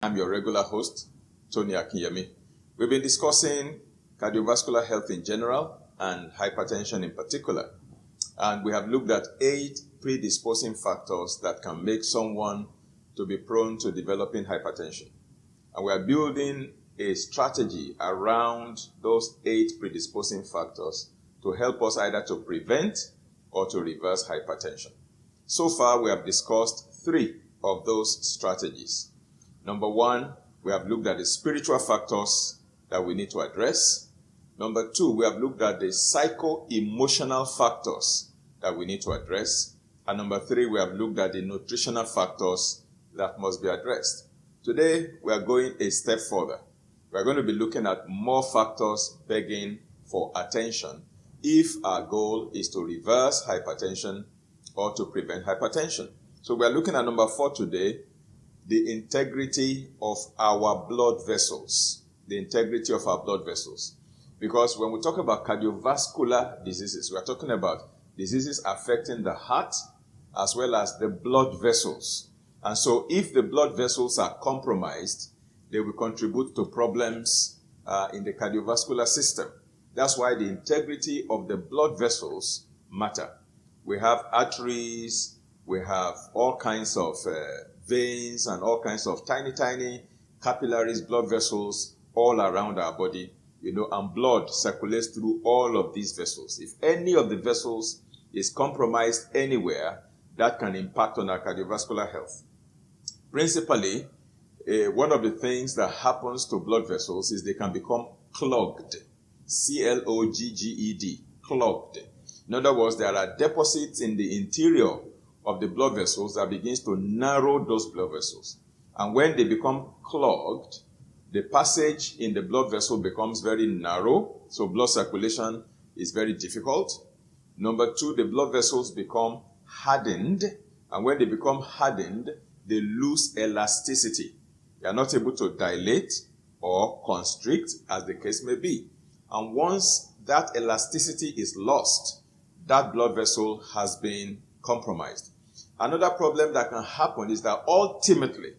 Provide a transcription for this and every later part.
I'm your regular host, Tony Akinyemi. We've been discussing cardiovascular health in general and hypertension in particular. And we have looked at 8 predisposing factors that can make someone to be prone to developing hypertension. And we are building a strategy around those 8 predisposing factors to help us either to prevent or to reverse hypertension. So far, we have discussed 3 of those strategies. Number 1, we have looked at the spiritual factors that we need to address. Number 2, we have looked at the psycho-emotional factors that we need to address. And number 3, we have looked at the nutritional factors that must be addressed. Today, we are going a step further. We are going to be looking at more factors begging for attention if our goal is to reverse hypertension or to prevent hypertension. So we are looking at number 4 today, the integrity of our blood vessels. The integrity of our blood vessels. Because when we talk about cardiovascular diseases, we are talking about diseases affecting the heart as well as the blood vessels. And so if the blood vessels are compromised, they will contribute to problems in the cardiovascular system. That's why the integrity of the blood vessels matter. We have arteries, we have all kinds of veins and all kinds of tiny capillaries, blood vessels all around our body, and blood circulates through all of these vessels. If any of the vessels is compromised anywhere, that can impact on our cardiovascular health. Principally, one of the things that happens to blood vessels is they can become clogged. C-L-O-G-G-E-D, clogged. In other words, there are deposits in the interior of the blood vessels that begins to narrow those blood vessels. And when they become clogged, the passage in the blood vessel becomes very narrow, so blood circulation is very difficult. Number 2, the blood vessels become hardened, and when they become hardened, they lose elasticity. They are not able to dilate or constrict, as the case may be. And once that elasticity is lost, that blood vessel has been compromised. Another problem that can happen is that ultimately,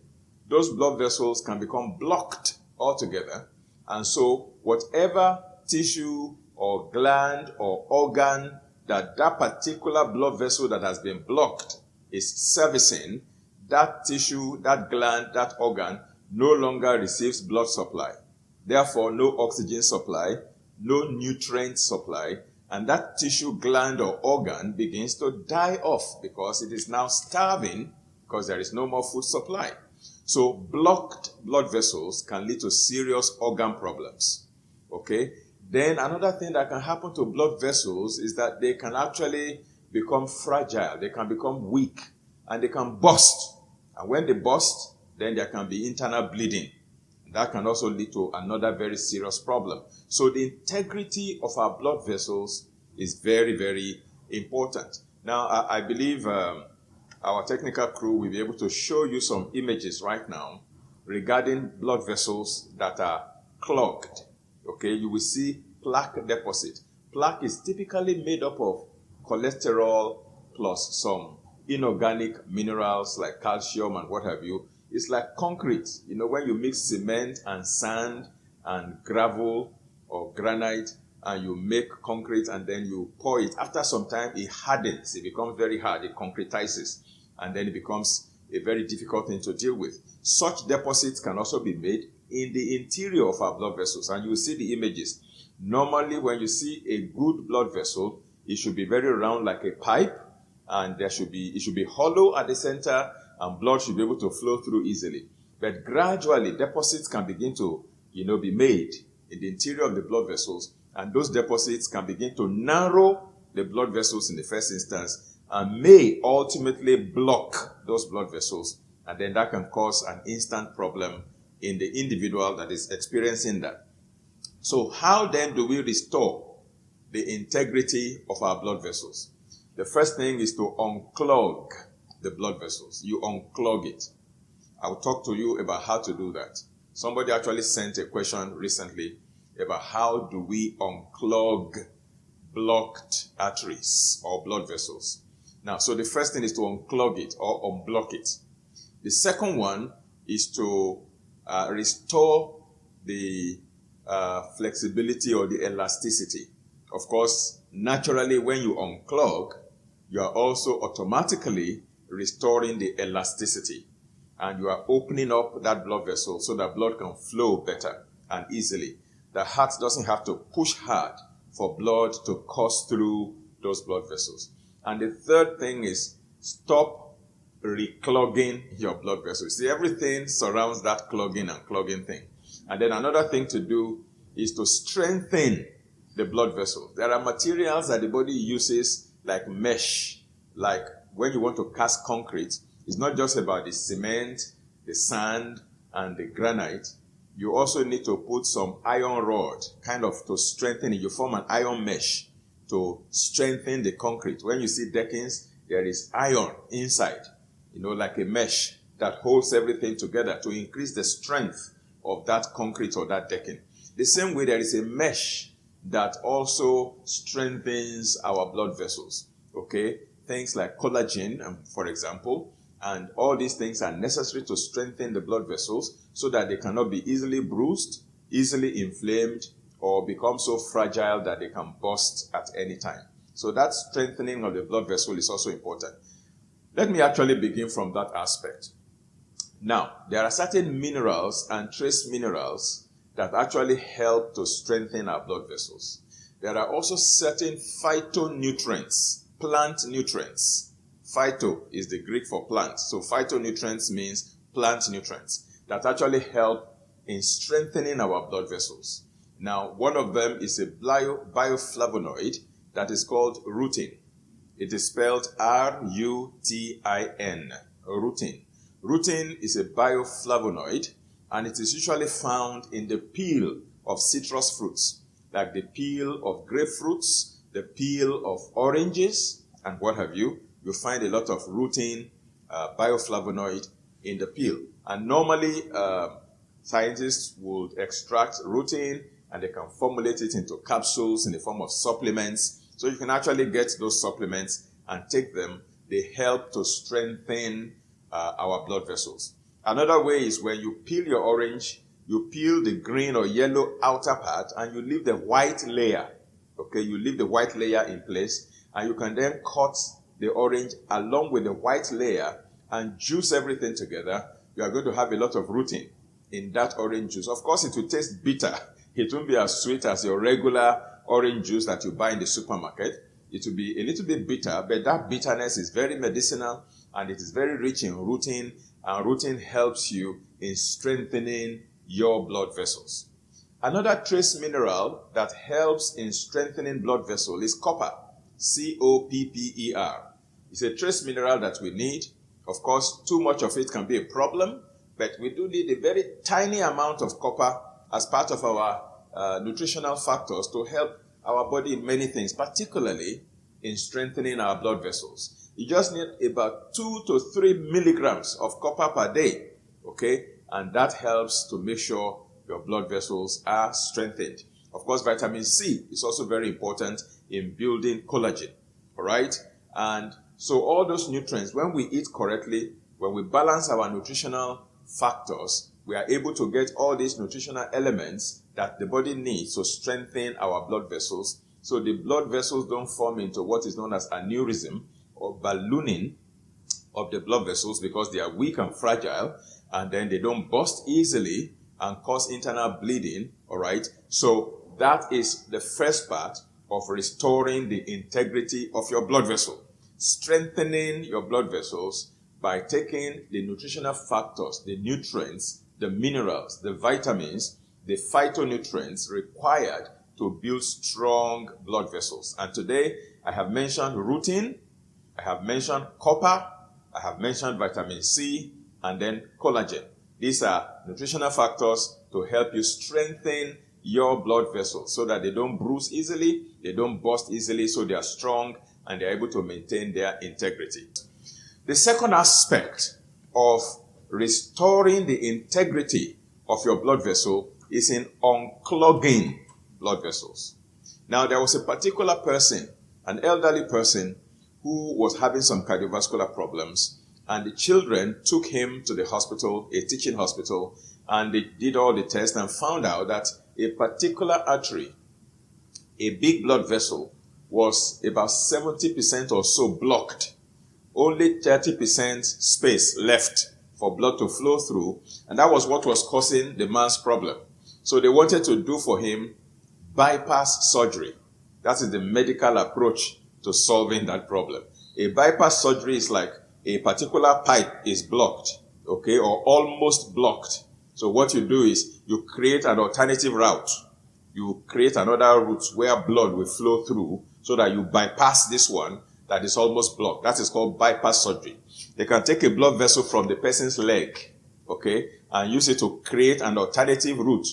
those blood vessels can become blocked altogether. And so whatever tissue or gland or organ that particular blood vessel that has been blocked is servicing, that tissue, that gland, that organ no longer receives blood supply. Therefore, no oxygen supply, no nutrient supply, and that tissue, gland, or organ begins to die off because it is now starving because there is no more food supply. So blocked blood vessels can lead to serious organ problems. Okay? Then another thing that can happen to blood vessels is that they can actually become fragile. They can become weak and they can burst. And when they burst, then there can be internal bleeding. That can also lead to another very serious problem. So the integrity of our blood vessels is very, very important. Now, I believe our technical crew will be able to show you some images right now regarding blood vessels that are clogged. Okay, you will see plaque deposit. Plaque is typically made up of cholesterol plus some inorganic minerals like calcium and what have you. It's like concrete. When you mix cement and sand and gravel or granite and you make concrete and then you pour it, after some time it hardens. It becomes very hard. It concretizes. And then it becomes a very difficult thing to deal with. Such deposits can also be made in the interior of our blood vessels. And you will see the images. Normally, when you see a good blood vessel, it should be very round like a pipe. And it should be hollow at the center. And blood should be able to flow through easily. But gradually, deposits can begin to, be made in the interior of the blood vessels. And those deposits can begin to narrow the blood vessels in the first instance and may ultimately block those blood vessels. And then that can cause an instant problem in the individual that is experiencing that. So how then do we restore the integrity of our blood vessels? The first thing is to unclog the blood vessels. You unclog it. I will talk to you about how to do that. Somebody actually sent a question recently about how do we unclog blocked arteries or blood vessels. Now, so the first thing is to unclog it or unblock it. The second one is to restore the flexibility or the elasticity. Of course, naturally, when you unclog, you are also automatically restoring the elasticity, and you are opening up that blood vessel so that blood can flow better and easily. The heart doesn't have to push hard for blood to course through those blood vessels. And the third thing is stop reclogging your blood vessels. See, everything surrounds that clogging and clogging thing. And then another thing to do is to strengthen the blood vessels. There are materials that the body uses like mesh, like when you want to cast concrete. It's not just about the cement, the sand, and the granite. You also need to put some iron rod, kind of to strengthen it. You form an iron mesh to strengthen the concrete. When you see deckings, there is iron inside, like a mesh that holds everything together to increase the strength of that concrete or that decking. The same way, there is a mesh that also strengthens our blood vessels. Okay? Things like collagen, for example, and all these things are necessary to strengthen the blood vessels so that they cannot be easily bruised, easily inflamed, or become so fragile that they can burst at any time. So that strengthening of the blood vessel is also important. Let me actually begin from that aspect. Now, there are certain minerals and trace minerals that actually help to strengthen our blood vessels. There are also certain phytonutrients, plant nutrients. Phyto is the Greek for plant. So phytonutrients means plant nutrients that actually help in strengthening our blood vessels. Now, one of them is a bioflavonoid that is called rutin. It is spelled R-U-T-I-N, rutin. Rutin is a bioflavonoid, and it is usually found in the peel of citrus fruits, like the peel of grapefruits, the peel of oranges, and what have you. You find a lot of rutin, bioflavonoid in the peel. And normally, scientists would extract rutin and they can formulate it into capsules in the form of supplements. So you can actually get those supplements and take them. They help to strengthen our blood vessels. Another way is when you peel your orange, you peel the green or yellow outer part and you leave the white layer. Okay, you leave the white layer in place, and you can then cut the orange along with the white layer and juice everything together. You are going to have a lot of rutin in that orange juice. Of course, it will taste bitter. It won't be as sweet as your regular orange juice that you buy in the supermarket. It will be a little bit bitter, but that bitterness is very medicinal and it is very rich in rutin, and rutin helps you in strengthening your blood vessels. Another trace mineral that helps in strengthening blood vessel is copper, C-O-P-P-E-R. It's a trace mineral that we need. Of course, too much of it can be a problem, but we do need a very tiny amount of copper as part of our nutritional factors to help our body in many things, particularly in strengthening our blood vessels. You just need about 2 to 3 milligrams of copper per day, okay? And that helps to make sure your blood vessels are strengthened. Of course, vitamin C is also very important in building collagen, all right? And so all those nutrients, when we eat correctly, when we balance our nutritional factors, we are able to get all these nutritional elements that the body needs to strengthen our blood vessels, so the blood vessels don't form into what is known as aneurysm or ballooning of the blood vessels, because they are weak and fragile, and then they don't burst easily and cause internal bleeding, all right? So that is the first part of restoring the integrity of your blood vessel. Strengthening your blood vessels by taking the nutritional factors, the nutrients, the minerals, the vitamins, the phytonutrients required to build strong blood vessels. And today, I have mentioned rutin, I have mentioned copper, I have mentioned vitamin C, and then collagen. These are nutritional factors to help you strengthen your blood vessels so that they don't bruise easily, they don't burst easily, so they are strong and they're able to maintain their integrity. The second aspect of restoring the integrity of your blood vessel is in unclogging blood vessels. Now, there was a particular person, an elderly person, who was having some cardiovascular problems, and the children took him to the hospital, a teaching hospital, And they did all the tests and found out that a particular artery, a big blood vessel, was about 70% or so blocked. Only 30% space left for blood to flow through. And that was what was causing the man's problem. So they wanted to do for him bypass surgery. That is the medical approach to solving that problem. A bypass surgery is like a particular pipe is blocked, okay, or almost blocked. So what you do is you create an alternative route. You create another route where blood will flow through so that you bypass this one that is almost blocked. That is called bypass surgery. They can take a blood vessel from the person's leg, okay, and use it to create an alternative route,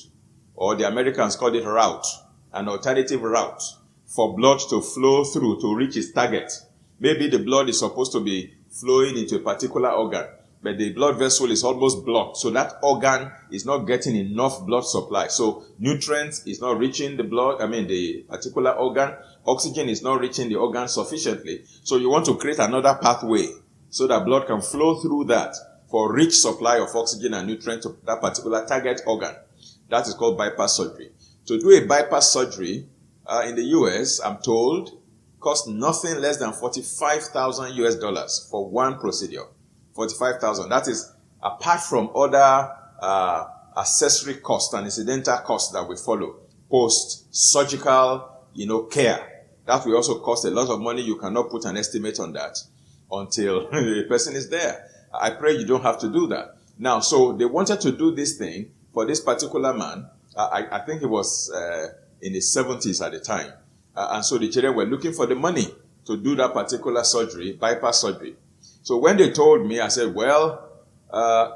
or the Americans call it route, an alternative route for blood to flow through to reach its target. Maybe the blood is supposed to be flowing into a particular organ, but the blood vessel is almost blocked. So that organ is not getting enough blood supply. So nutrients is not reaching the particular organ. Oxygen is not reaching the organ sufficiently. So you want to create another pathway so that blood can flow through that for rich supply of oxygen and nutrients to that particular target organ. That is called bypass surgery. To do a bypass surgery in the US, I'm told, costs nothing less than $45,000 for one procedure. 45,000. That is apart from other accessory costs and incidental costs that we follow. Post-surgical, care. That will also cost a lot of money. You cannot put an estimate on that until the person is there. I pray you don't have to do that. Now, so they wanted to do this thing for this particular man. I think he was in his 70s at the time. And so the children were looking for the money to do that particular surgery, bypass surgery. So when they told me, I said, well,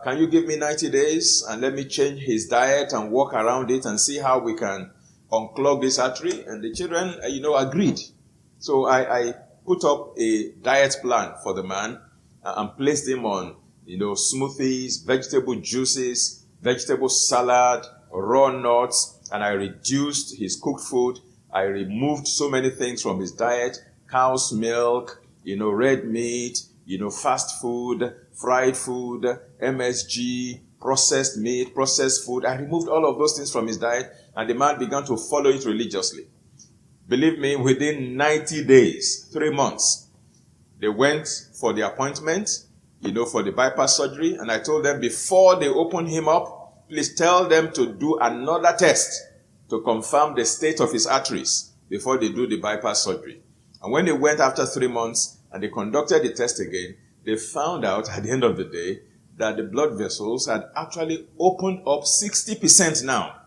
can you give me 90 days and let me change his diet and walk around it and see how we can unclog this artery? And the children, agreed. So I put up a diet plan for the man and placed him on, smoothies, vegetable juices, vegetable salad, raw nuts, and I reduced his cooked food. I removed so many things from his diet: cow's milk, red meat, fast food, fried food, MSG, processed meat, processed food. I removed all of those things from his diet, and the man began to follow it religiously. Believe me, within 90 days, 3 months, they went for the appointment, for the bypass surgery, and I told them before they open him up, please tell them to do another test to confirm the state of his arteries before they do the bypass surgery. And when they went after 3 months and they conducted the test again, they found out at the end of the day that the blood vessels had actually opened up 60% now,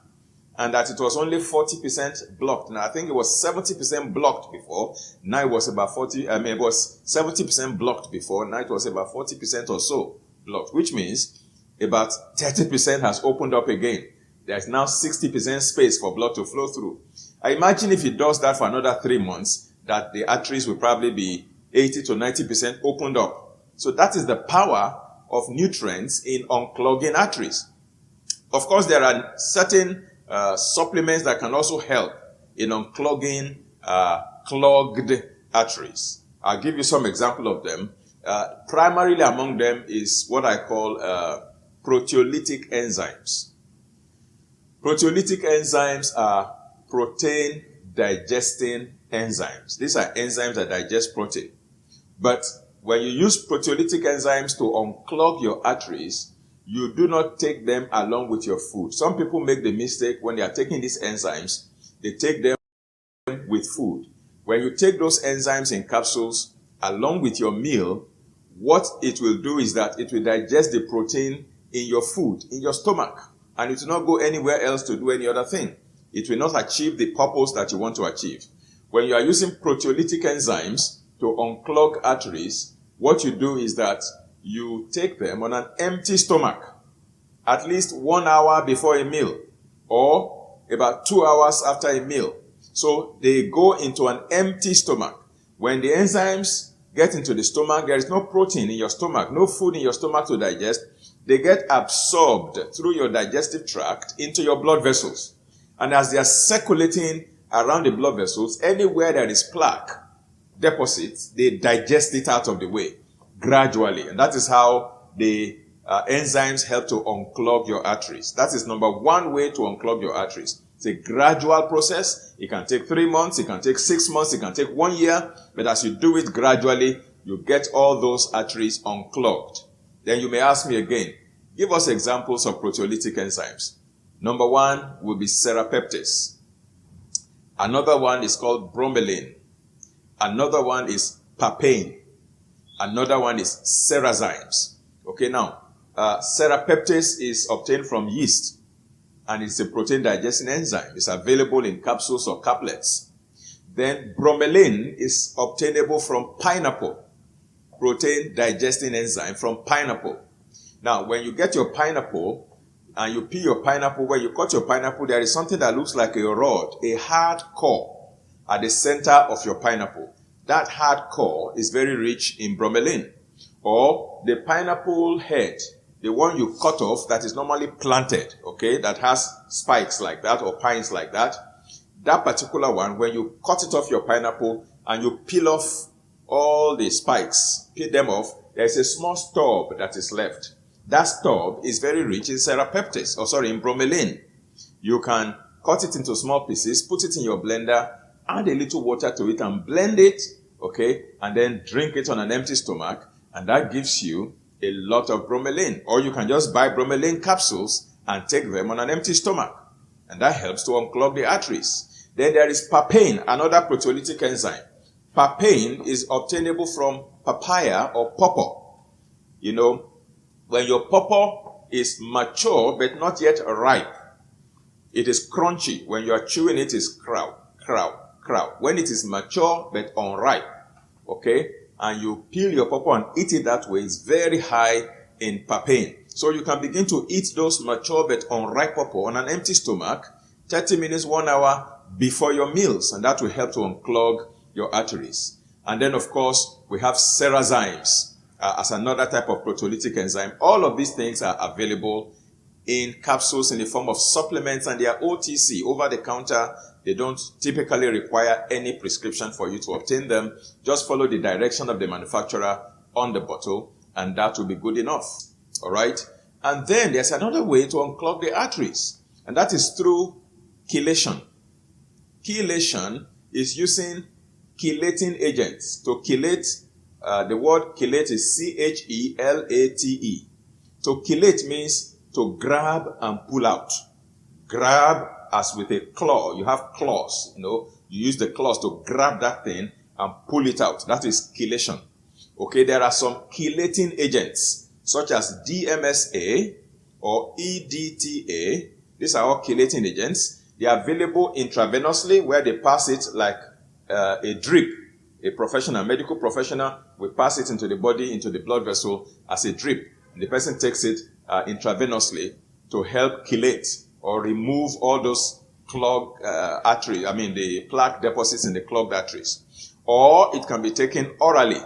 and that it was only 40% blocked. Now, I think it was 70% blocked before. Now it was about it was 70% blocked before. Now it was about 40% or so blocked, which means about 30% has opened up again. There's now 60% space for blood to flow through. I imagine if he does that for another 3 months, that the arteries will probably be 80 to 90% opened up. So that is the power of nutrients in unclogging arteries. Of course, there are certain supplements that can also help in unclogging clogged arteries. I'll give you some example of them. Primarily among them is what I call proteolytic enzymes. Proteolytic enzymes are protein digesting enzymes. These are enzymes that digest protein. But when you use proteolytic enzymes to unclog your arteries, you do not take them along with your food. Some people make the mistake when they are taking these enzymes, they take them with food. When you take those enzymes in capsules along with your meal, what it will do is that it will digest the protein in your food, in your stomach, and it will not go anywhere else to do any other thing. It will not achieve the purpose that you want to achieve. When you are using proteolytic enzymes to unclog arteries, what you do is that you take them on an empty stomach, at least 1 hour before a meal, or about 2 hours after a meal. So they go into an empty stomach. When the enzymes get into the stomach, there is no protein in your stomach, no food in your stomach to digest. They get absorbed through your digestive tract into your blood vessels. And as they are circulating around the blood vessels, anywhere there is plaque deposits, they digest it out of the way gradually. And that is how they enzymes help to unclog your arteries. That is number one way to unclog your arteries. It's a gradual process. It can take 3 months, it can take 6 months, it can take 1 year, but as you do it gradually, you get all those arteries unclogged. Then you may ask me again, give us examples of proteolytic enzymes. Number one will be serrapeptase. Another one is called bromelain. Another one is papain. Another one is serrazymes. Okay, now, serrapeptase is obtained from yeast, and it's a protein digesting enzyme. It's available in capsules or caplets. Then bromelain is obtainable from pineapple, protein digesting enzyme from pineapple. Now, when you get your pineapple and you peel your pineapple, when you cut your pineapple, there is something that looks like a rod, a hard core at the center of your pineapple. That hard core is very rich in bromelain. Or the pineapple head, the one you cut off that is normally planted, okay, that has spikes like that or pines like that. That particular one, when you cut it off your pineapple and you peel off all the spikes, peel them off, there's a small stub that is left. That stub is very rich in serrapeptase, in bromelain. You can cut it into small pieces, put it in your blender, add a little water to it and blend it, okay, and then drink it on an empty stomach, and that gives you a lot of bromelain. Or you can just buy bromelain capsules and take them on an empty stomach, and that helps to unclog the arteries. Then there is papain, another proteolytic enzyme. Papain is obtainable from papaya or pawpaw. You know, when your pawpaw is mature but not yet ripe, it is crunchy. When you are chewing it, it's crow. When it is mature but unripe, okay, and you peel your pawpaw and eat it that way, it's very high in papain. So you can begin to eat those mature but unripe pawpaw on an empty stomach, 30 minutes, 1 hour before your meals, and that will help to unclog your arteries. And then, of course, we have serrazymes as another type of proteolytic enzyme. All of these things are available in capsules in the form of supplements, and they are OTC, over the counter. They don't typically require any prescription for you to obtain them. Just follow the direction of the manufacturer on the bottle, and that will be good enough. All right? And then there's another way to unclog the arteries, and that is through chelation. Chelation is using chelating agents. To chelate, the word chelate is C-H-E-L-A-T-E. To chelate means to grab and pull out. Grab as with a claw. You have claws, you use the claws to grab that thing and pull it out. That is chelation. Okay, there are some chelating agents such as DMSA or EDTA. These are all chelating agents. They are available intravenously, where they pass it like a drip. A medical professional will pass it into the body, into the blood vessel as a drip. And the person takes it intravenously to help chelate or remove all those clogged arteries, the plaque deposits in the clogged arteries. Or it can be taken orally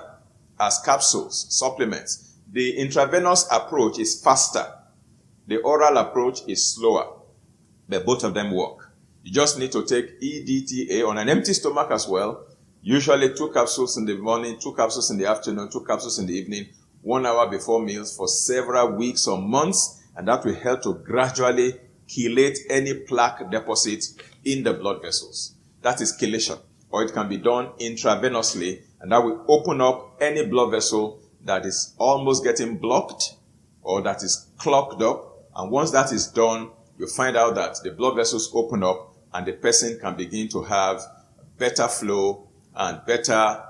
as capsules, supplements. The intravenous approach is faster. The oral approach is slower. But both of them work. You just need to take EDTA on an empty stomach as well. Usually 2 capsules in the morning, 2 capsules in the afternoon, 2 capsules in the evening, 1 hour before meals for several weeks or months. And that will help to gradually chelate any plaque deposit in the blood vessels. That is chelation. Or it can be done intravenously, and that will open up any blood vessel that is almost getting blocked or that is clogged up. And once that is done, you find out that the blood vessels open up and the person can begin to have better flow and better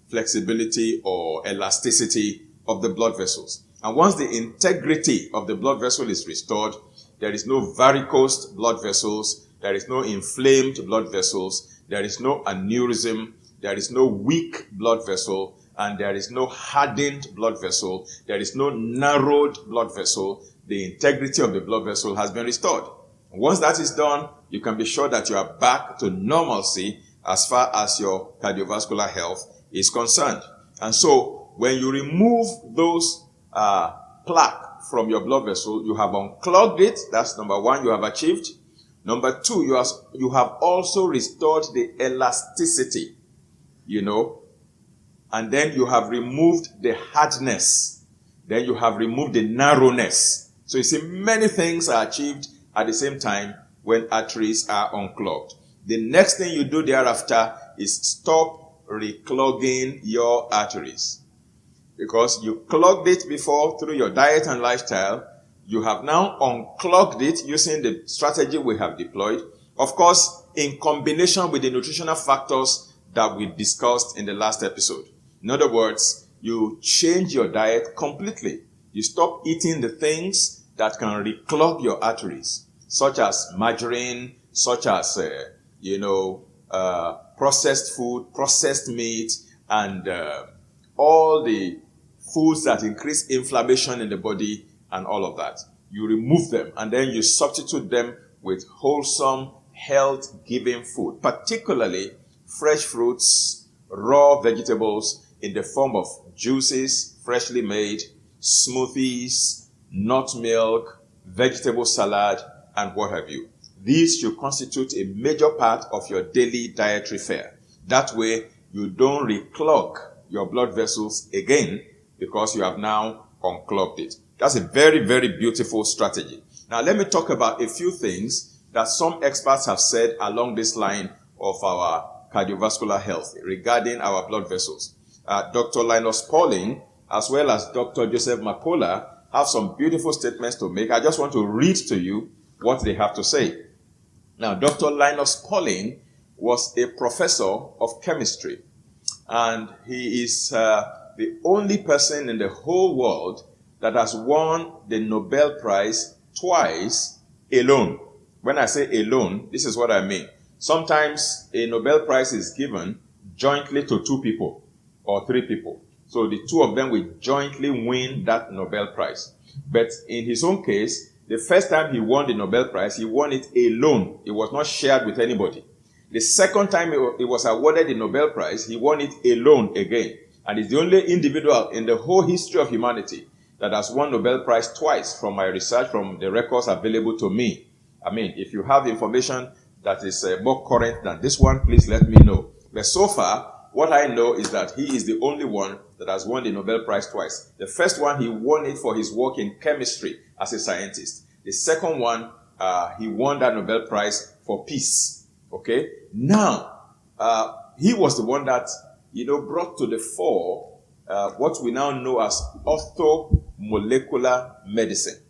flexibility or elasticity of the blood vessels. And once the integrity of the blood vessel is restored, there is no varicose blood vessels, there is no inflamed blood vessels, there is no aneurysm, there is no weak blood vessel, and there is no hardened blood vessel, there is no narrowed blood vessel. The integrity of the blood vessel has been restored. Once that is done, you can be sure that you are back to normalcy as far as your cardiovascular health is concerned. And so, when you remove those plaque from your blood vessel, you have unclogged it. That's number 1, you have achieved. Number 2, you have also restored the elasticity, and then you have removed the hardness. then you have removed the narrowness. So you see, many things are achieved at the same time when arteries are unclogged. The next thing you do thereafter is stop reclogging your arteries. Because you clogged it before through your diet and lifestyle, you have now unclogged it using the strategy we have deployed. Of course, in combination with the nutritional factors that we discussed in the last episode. In other words, you change your diet completely. You stop eating the things that can reclog your arteries, such as margarine, such as, processed food, processed meat, and all the foods that increase inflammation in the body and all of that. You remove them and then you substitute them with wholesome, health-giving food, particularly fresh fruits, raw vegetables in the form of juices, freshly made, smoothies, nut milk, vegetable salad, and what have you. These should constitute a major part of your daily dietary fare. That way, you don't reclog your blood vessels again because you have now unclogged it. That's a very, very beautiful strategy. Now, let me talk about a few things that some experts have said along this line of our cardiovascular health regarding our blood vessels. Dr. Linus Pauling, as well as Dr. Joseph Mapola, have some beautiful statements to make. I just want to read to you what they have to say. Now, Dr. Linus Pauling was a professor of chemistry, and he is the only person in the whole world that has won the Nobel Prize twice alone. When I say alone, this is what I mean. Sometimes a Nobel Prize is given jointly to 2 people or 3 people. So the 2 of them will jointly win that Nobel Prize. But in his own case, the first time he won the Nobel Prize, he won it alone. It was not shared with anybody. The second time he was awarded the Nobel Prize, he won it alone again. And he's the only individual in the whole history of humanity that has won Nobel Prize twice from my research, from the records available to me. I mean, if you have information that is more current than this one, please let me know. But so far, what I know is that he is the only one that has won the Nobel Prize twice. The first one, he won it for his work in chemistry as a scientist. The second one, he won that Nobel Prize for peace. Okay? Now, he was the one that, brought to the fore what we now know as orthomolecular medicine.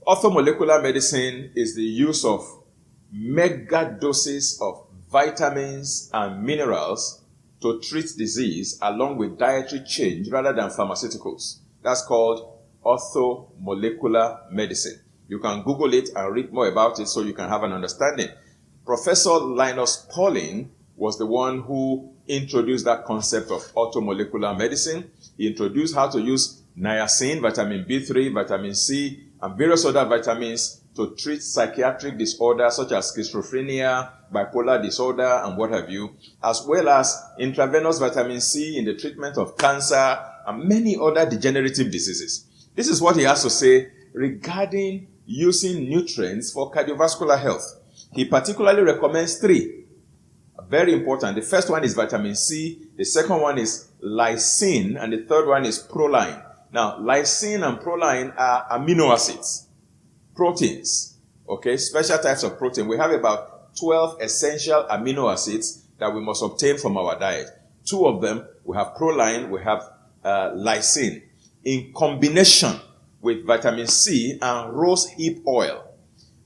Orthomolecular medicine is the use of mega doses of vitamins and minerals to treat disease along with dietary change rather than pharmaceuticals. That's called orthomolecular medicine. You can Google it and read more about it so you can have an understanding. Professor Linus Pauling was the one who introduced that concept of orthomolecular medicine. He introduced how to use niacin, vitamin B3, vitamin C, and various other vitamins to treat psychiatric disorders such as schizophrenia, bipolar disorder, and what have you, as well as intravenous vitamin C in the treatment of cancer and many other degenerative diseases. This is what he has to say regarding using nutrients for cardiovascular health. He particularly recommends 3. Very important. The first one is vitamin C, the second one is lysine, and the third one is proline. Now, lysine and proline are amino acids, proteins, okay, special types of protein. We have about 12 essential amino acids that we must obtain from our diet. 2 of them, we have proline, we have lysine, in combination with vitamin C and rosehip oil.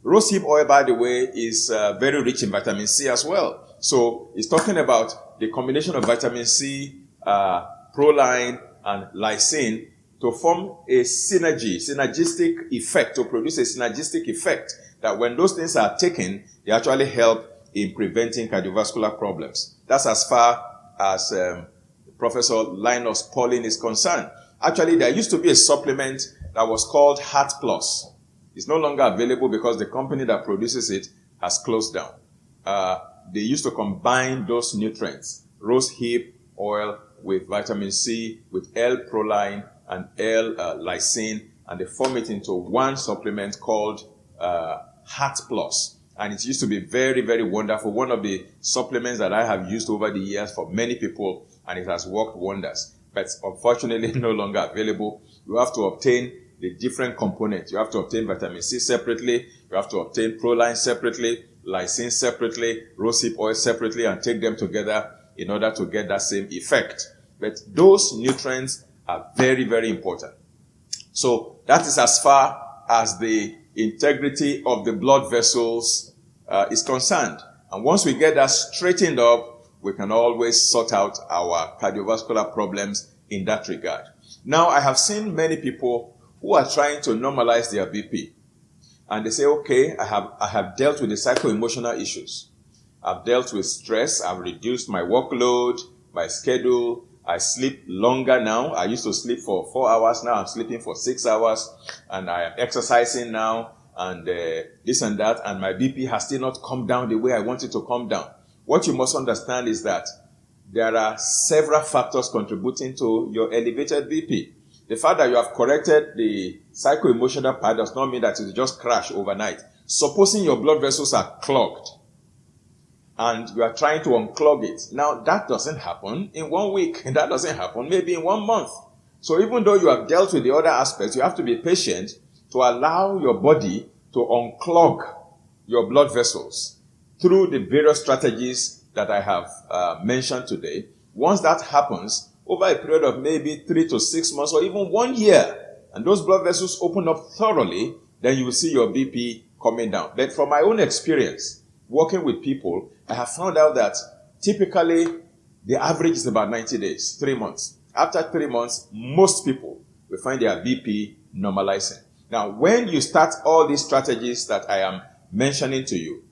Rosehip oil, by the way, is very rich in vitamin C as well. So it's talking about the combination of vitamin C, proline, and lysine to form a synergistic effect, to produce a synergistic effect that when those things are taken, they actually help in preventing cardiovascular problems. That's as far as Professor Linus Pauling is concerned. Actually, there used to be a supplement that was called Heart Plus. It's no longer available because the company that produces it has closed down. They used to combine those nutrients, rosehip oil with vitamin C, with L-proline and L-lysine, and they form it into one supplement called Heart Plus. And it used to be very, very wonderful. One of the supplements that I have used over the years for many people, and it has worked wonders. But unfortunately, no longer available. You have to obtain the different components. You have to obtain vitamin C separately. You have to obtain proline separately, lysine separately, rosehip oil separately, and take them together in order to get that same effect. But those nutrients are very, very important. So that is as far as the integrity of the blood vessels is concerned. And once we get that straightened up, we can always sort out our cardiovascular problems in that regard. Now, I have seen many people who are trying to normalize their BP. And they say, okay, I have dealt with the psycho-emotional issues. I've dealt with stress. I've reduced my workload, my schedule. I sleep longer now. I used to sleep for 4 hours. Now I'm sleeping for 6 hours. And I am exercising now and this and that. And my BP has still not come down the way I want it to come down. What you must understand is that there are several factors contributing to your elevated BP. The fact that you have corrected the psycho-emotional part does not mean that it will just crash overnight. Supposing your blood vessels are clogged and you are trying to unclog it. Now, that doesn't happen in 1 week. And that doesn't happen maybe in 1 month. So even though you have dealt with the other aspects, you have to be patient to allow your body to unclog your blood vessels through the various strategies that I have mentioned today. Once that happens, over a period of maybe 3 to 6 months or even 1 year, and those blood vessels open up thoroughly, then you will see your BP coming down. But from my own experience, working with people, I have found out that typically the average is about 90 days, 3 months. After 3 months, most people will find their BP normalizing. Now, when you start all these strategies that I am mentioning to you,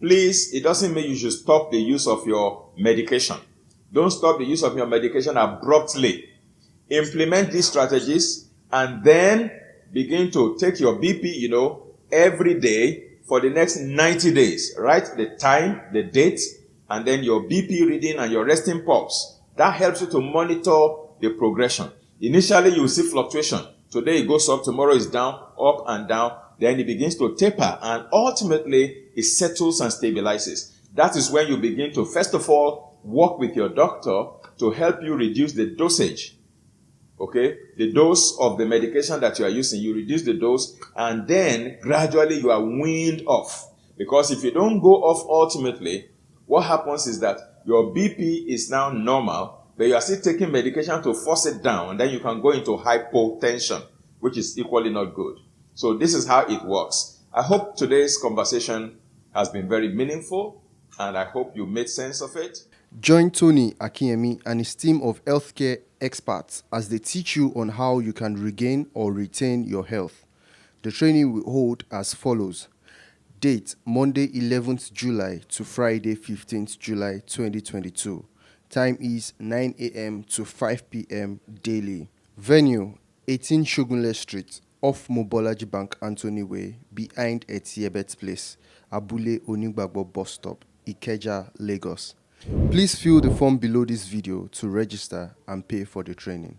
please, it doesn't mean you should stop the use of your medication. Don't stop the use of your medication abruptly. Implement these strategies and then begin to take your BP, every day for the next 90 days. Write the time, the date, and then your BP reading and your resting pulse. That helps you to monitor the progression. Initially, you will see fluctuation. Today it goes up, tomorrow it's down, up and down. Then it begins to taper and ultimately it settles and stabilizes. That is when you begin to, first of all, work with your doctor to help you reduce the dosage. Okay? The dose of the medication that you are using, you reduce the dose and then gradually you are weaned off. Because if you don't go off ultimately, what happens is that your BP is now normal, but you are still taking medication to force it down, and then you can go into hypotension, which is equally not good. So this is how it works. I hope today's conversation has been very meaningful, and I hope you made sense of it. Join Tony Akinyemi and his team of healthcare experts as they teach you on how you can regain or retain your health. The training will hold as follows. Date, Monday 11th July to Friday 15th July 2022. Time is 9 a.m. to 5 p.m. daily. Venue, 18 Shogunle Street, off Mobolaji Bank Anthony Way, behind Etiebet Place, Abule Onigbagbo Bus Stop, Ikeja, Lagos. Please fill the form below this video to register and pay for the training.